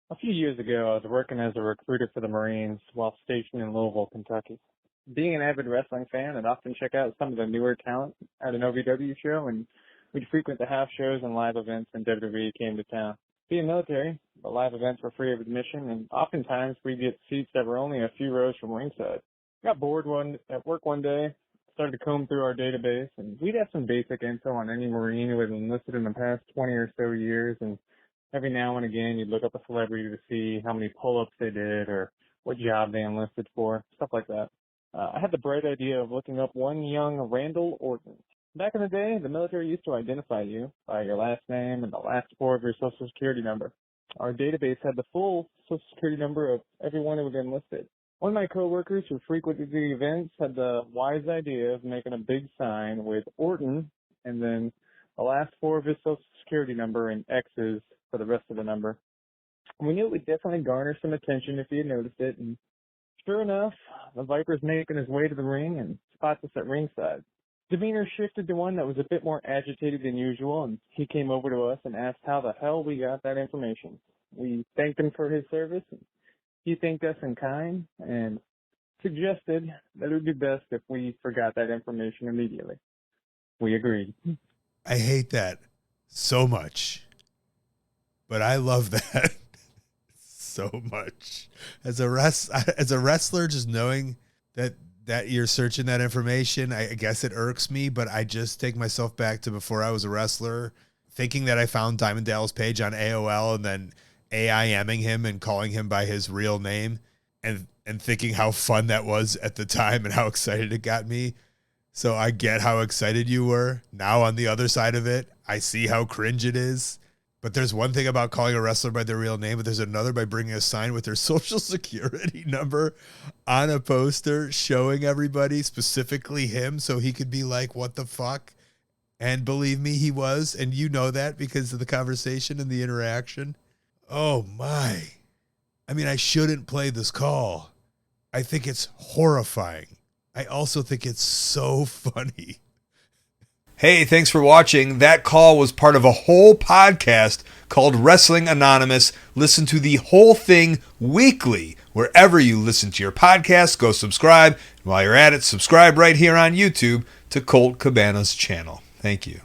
A few years ago, I was working as a recruiter for the Marines while stationed in Louisville, Kentucky. Being an avid wrestling fan, I'd often check out some of the newer talent at an OVW show, and we'd frequent the house shows and live events when WWE came to town. Being military, the live events were free of admission, and oftentimes we'd get seats that were only a few rows from ringside. Got bored at work one day, started to comb through our database, and we'd have some basic info on any Marine who had enlisted in the past 20 or so years, and every now and again, you'd look up a celebrity to see how many pull-ups they did or what job they enlisted for, stuff like that. I had the bright idea of looking up one young Randall Orton. Back in the day, the military used to identify you by your last name and the last four of your social security number. Our database had the full social security number of everyone who had enlisted. One of my coworkers who frequented the events had the wise idea of making a big sign with Orton and then the last four of his social security number and X's for the rest of the number. We knew it would definitely garner some attention if he had noticed it, and sure enough, the Viper's making his way to the ring and spots us at ringside. Demeanor shifted to one that was a bit more agitated than usual, and he came over to us and asked how the hell we got that information. We thanked him for his service, and he thanked us in kind, and suggested that it would be best if we forgot that information immediately. We agreed. I hate that so much, but I love that so much. As a wrestler, just knowing that you're searching that information, I guess it irks me, but I just take myself back to before I was a wrestler, thinking that I found Diamond Dallas Page on AOL and then AIMing him and calling him by his real name and thinking how fun that was at the time and how excited it got me. So I get how excited you were. Now on the other side of it, I see how cringe it is. But there's one thing about calling a wrestler by their real name, but there's another by bringing a sign with their social security number on a poster showing everybody, specifically him, so he could be like, what the fuck? And believe me, he was. And you know that because of the conversation and the interaction. Oh, my. I mean, I shouldn't play this call. I think it's horrifying. I also think it's so funny. Hey, thanks for watching. That call was part of a whole podcast called Wrestling Anonymous. Listen to the whole thing weekly. Wherever you listen to your podcasts, go subscribe. And while you're at it, subscribe right here on YouTube to Colt Cabana's channel. Thank you.